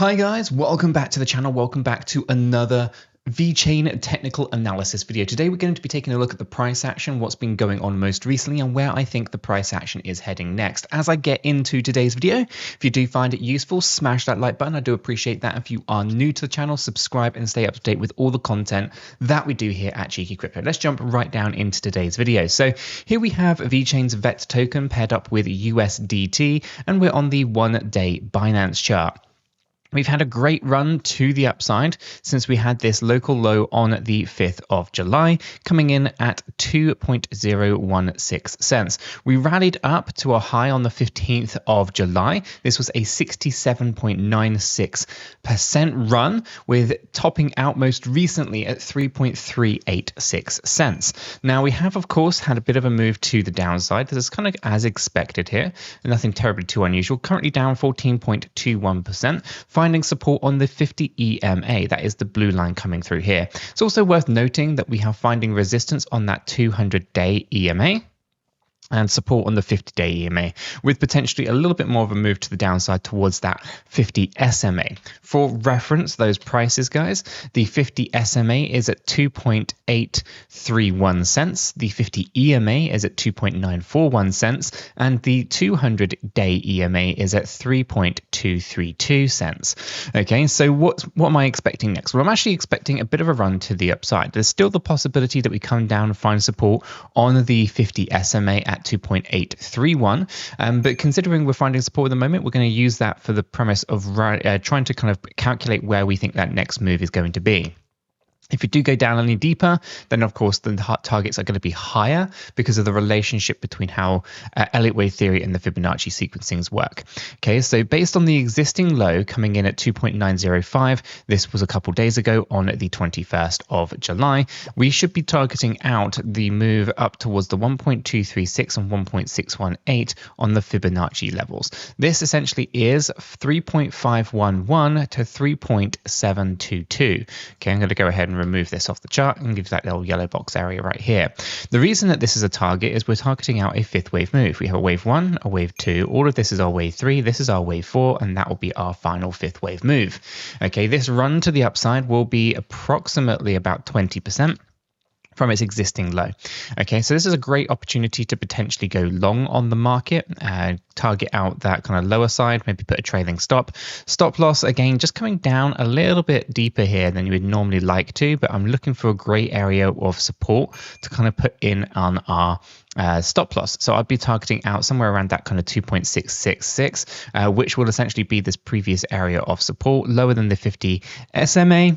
Hi guys, welcome back to the channel. Welcome back to another VeChain technical analysis video. Today we're going to be taking a look at the price action, what's been going on most recently, and where I think the price action is heading next. As I get into today's video, if you do find it useful, smash that like button. I do appreciate that. If you are new to the channel, subscribe and stay up to date with all the content that we do here at Cheeky Crypto. Let's jump right down into today's video. So here we have VeChain's VET token paired up with USDT, and we're on the 1-day Binance chart. We've had a great run to the upside since we had this local low on the 5th of July, coming in at 2.016 cents. We rallied up to a high on the 15th of July. This was a 67.96% run, with topping out most recently at 3.386 cents. Now, we have, of course, had a bit of a move to the downside. This is kind of as expected here, nothing terribly too unusual. Currently down 14.21%. Finding support on the 50 EMA, that is the blue line coming through here. It's also worth noting that we have finding resistance on that 200-day EMA and support on the 50-day EMA, with potentially a little bit more of a move to the downside towards that 50 SMA. For reference, those prices, guys, the 50 SMA is at 2.831 cents, the 50 EMA is at 2.941 cents, and the 200-day EMA is at 3.232 cents. Okay, so what am I expecting next? Well, I'm actually expecting a bit of a run to the upside. There's still the possibility that we come down and find support on the 50 SMA at 2.831, but considering we're finding support at the moment, we're going to use that for the premise of trying to kind of calculate where we think that next move is going to be. If you do go down any deeper, then of course the targets are going to be higher because of the relationship between how Elliott wave theory and the Fibonacci sequencings work. Okay, so based on the existing low coming in at 2.905, this was a couple days ago on the 21st of July, we should be targeting out the move up towards the 1.236 and 1.618 on the Fibonacci levels. This essentially is 3.511 to 3.722. Okay, I'm going to go ahead and remove this off the chart and give that little yellow box area right here. The reason that this is a target is we're targeting out a fifth wave move. We have a wave 1, a wave 2, all of this is our wave 3, this is our wave 4, and that will be our final fifth wave move. Okay, this run to the upside will be approximately about 20% from its existing low. Okay, so this is a great opportunity to potentially go long on the market, target out that kind of lower side, maybe put a trailing stop. Stop loss, again, just coming down a little bit deeper here than you would normally like to, but I'm looking for a great area of support to kind of put in on our stop loss. So I'd be targeting out somewhere around that kind of 2.666, which will essentially be this previous area of support, lower than the 50 SMA.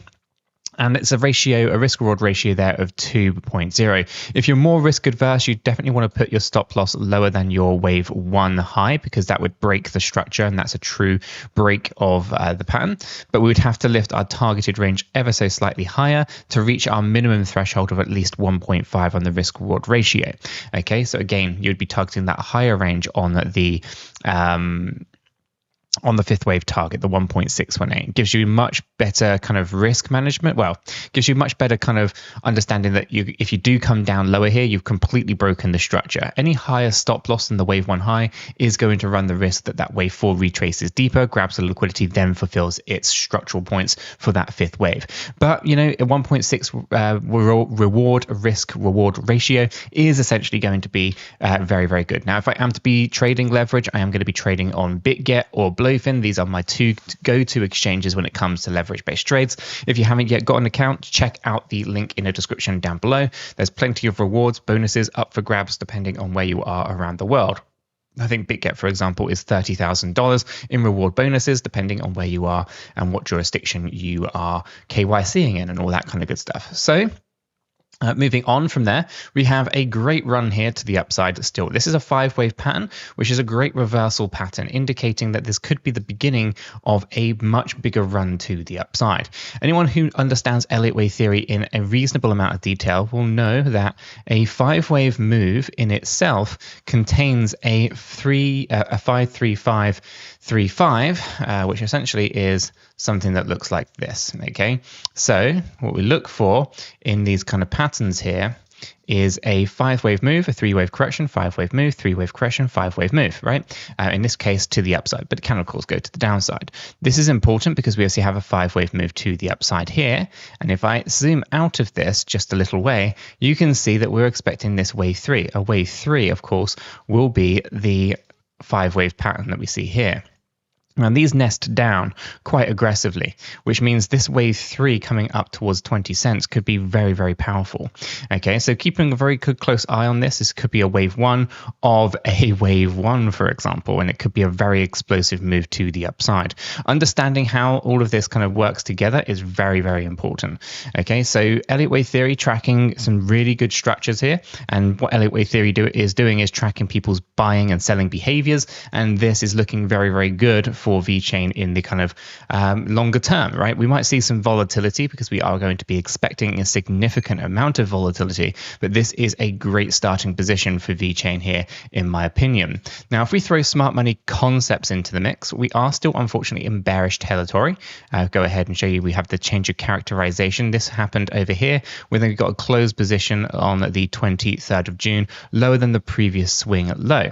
And it's a risk-reward ratio there of 2.0. If you're more risk adverse, you definitely want to put your stop loss lower than your wave 1 high, because that would break the structure, and that's a true break of the pattern. But we would have to lift our targeted range ever so slightly higher to reach our minimum threshold of at least 1.5 on the risk-reward ratio. Okay, so again, you'd be targeting that higher range on the fifth wave target, the 1.618. Gives you much better kind of risk management. Well, gives you much better kind of understanding that if you do come down lower here, you've completely broken the structure. Any higher stop loss than the wave 1 high is going to run the risk that wave 4 retraces deeper, grabs the liquidity, then fulfills its structural points for that fifth wave. But, you know, a 1.6 risk-reward ratio is essentially going to be very, very good. Now, if I am to be trading leverage, I am going to be trading on BitGet or Blowfin. These are my two go-to exchanges when it comes to leverage-based trades. If you haven't yet got an account, check out the link in the description down below. There's plenty of rewards, bonuses up for grabs depending on where you are around the world. I think BitGet, for example, is $30,000 in reward bonuses depending on where you are and what jurisdiction you are KYCing in and all that kind of good stuff. So moving on from there, we have a great run here to the upside still. This is a 5-wave pattern, which is a great reversal pattern, indicating that this could be the beginning of a much bigger run to the upside. Anyone who understands Elliott wave theory in a reasonable amount of detail will know that a 5-wave move in itself contains a 5-3-5-3-5, which essentially is something that looks like this. Okay, so what we look for in these kind of patterns here is a 5-wave move, a 3-wave correction, 5-wave move, 3-wave correction, 5-wave move, right? In this case, to the upside, but it can, of course, go to the downside. This is important because we also have a 5-wave move to the upside here. And if I zoom out of this just a little way, you can see that we're expecting this wave 3. A wave 3, of course, will be the 5-wave pattern that we see here. Now, these nest down quite aggressively, which means this wave 3 coming up towards 20 cents could be very, very powerful. Okay, so keeping a very close eye on this. This could be a wave 1 of a wave 1, for example, and it could be a very explosive move to the upside. Understanding how all of this kind of works together is very, very important. Okay, so Elliott wave theory tracking some really good structures here, and what Elliott wave theory is doing is tracking people's buying and selling behaviors, and this is looking very, very good for VeChain in the kind of longer term, right? We might see some volatility because we are going to be expecting a significant amount of volatility, but this is a great starting position for VeChain here, in my opinion. Now, if we throw smart money concepts into the mix, we are still unfortunately in bearish territory. Go ahead and show you we have the change of characterization. This happened over here. We've got a closed position on the 23rd of June, lower than the previous swing low.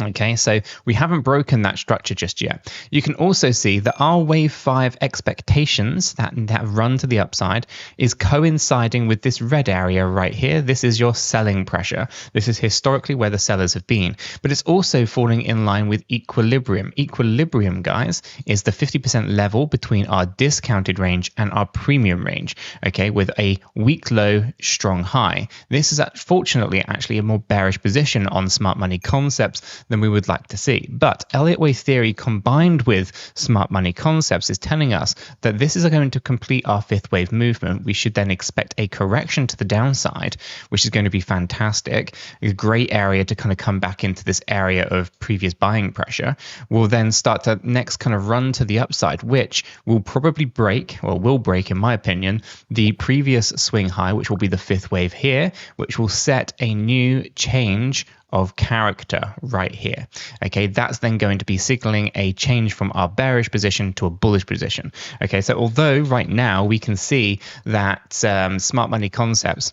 Okay, so we haven't broken that structure just yet. You can also see that our wave 5 expectations that run to the upside is coinciding with this red area right here. This is your selling pressure. This is historically where the sellers have been, but it's also falling in line with equilibrium. Equilibrium, guys, is the 50% level between our discounted range and our premium range, okay, with a weak low, strong high. This is fortunately actually a more bearish position on smart money concepts than we would like to see. But Elliott wave theory combined with smart money concepts is telling us that this is going to complete our 5th wave movement. We should then expect a correction to the downside, which is going to be fantastic. A great area to kind of come back into this area of previous buying pressure. We'll then start to next kind of run to the upside, which will probably break, or will break in my opinion, the previous swing high, which will be the 5th wave here, which will set a new change of character right here. Okay, that's then going to be signaling a change from our bearish position to a bullish position. Okay, so although right now we can see that smart money concepts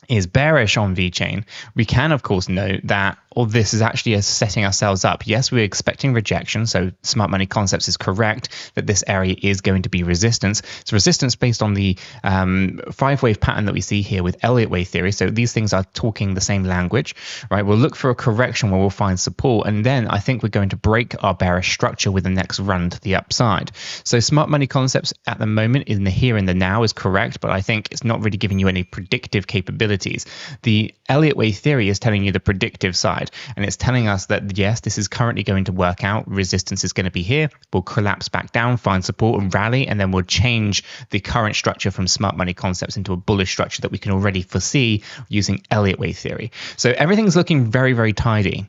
is bearish on VeChain, we can of course note that all this is actually setting ourselves up. Yes, we're expecting rejection, so smart money concepts is correct that this area is going to be resistance. It's resistance based on the 5-wave pattern that we see here with Elliott wave theory. So these things are talking the same language, right? We'll look for a correction where we'll find support, and then I think we're going to break our bearish structure with the next run to the upside. So smart money concepts at the moment in the here and the now is correct, but I think it's not really giving you any predictive capabilities. The Elliott wave theory is telling you the predictive side. And it's telling us that, yes, this is currently going to work out. Resistance is going to be here. We'll collapse back down, find support and rally, and then we'll change the current structure from smart money concepts into a bullish structure that we can already foresee using Elliott wave theory. So everything's looking very, very tidy.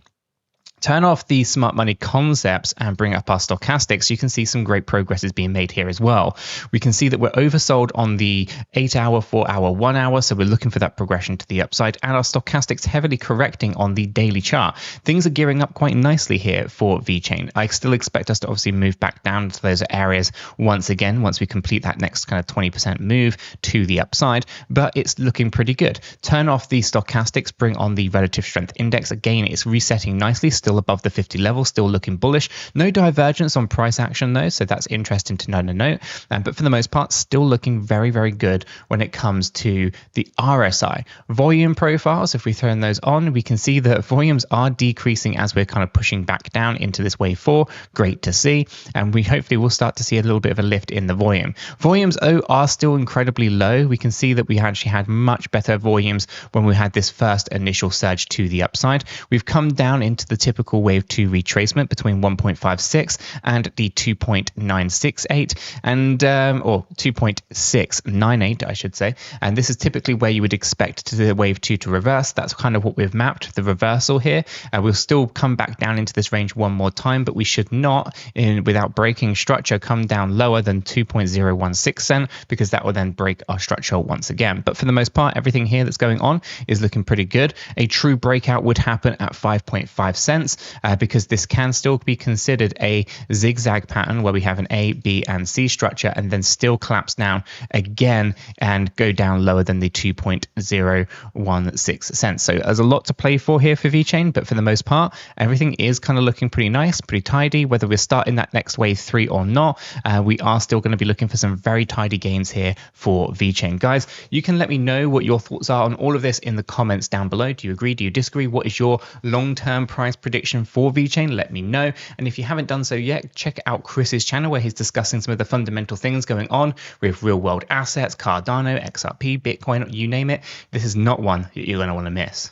Turn off the smart money concepts and bring up our stochastics. You can see some great progress is being made here as well. We can see that we're oversold on the 8-hour, 4-hour, 1-hour. So we're looking for that progression to the upside, and our stochastics heavily correcting on the daily chart. Things are gearing up quite nicely here for VeChain. I still expect us to obviously move back down to those areas once again, once we complete that next kind of 20% move to the upside, but it's looking pretty good. Turn off the stochastics, bring on the relative strength index. Again, it's resetting nicely, still above the 50 level, still looking bullish. No divergence on price action though, so that's interesting to note. But for the most part, still looking very, very good when it comes to the RSI. Volume profiles, if we turn those on, we can see that volumes are decreasing as we're kind of pushing back down into this wave 4. Great to see. And we hopefully will start to see a little bit of a lift in the volume. Volumes are still incredibly low. We can see that we actually had much better volumes when we had this first initial surge to the upside. We've come down into the typical wave 2 retracement between 1.56 and the 2.968 and or 2.698 I should say, and this is typically where you would expect the wave 2 to reverse. That's kind of what we've mapped, the reversal here. We'll still come back down into this range one more time, but we should not, without breaking structure, come down lower than 2.016 cent, because that will then break our structure once again. But for the most part, everything here that's going on is looking pretty good. A true breakout would happen at 5.5 cents. cents because this can still be considered a zigzag pattern where we have an A, B, and C structure and then still collapse down again and go down lower than the 2.016 cents. So there's a lot to play for here for VeChain, but for the most part, everything is kind of looking pretty nice, pretty tidy. Whether we're starting that next wave 3 or not, we are still going to be looking for some very tidy gains here for VeChain. Guys, you can let me know what your thoughts are on all of this in the comments down below. Do you agree? Do you disagree? What is your long-term price prediction for VeChain? Let me know. And if you haven't done so yet, check out Chris's channel where he's discussing some of the fundamental things going on with real-world assets, Cardano, XRP, Bitcoin, you name it. This is not one that you're going to want to miss.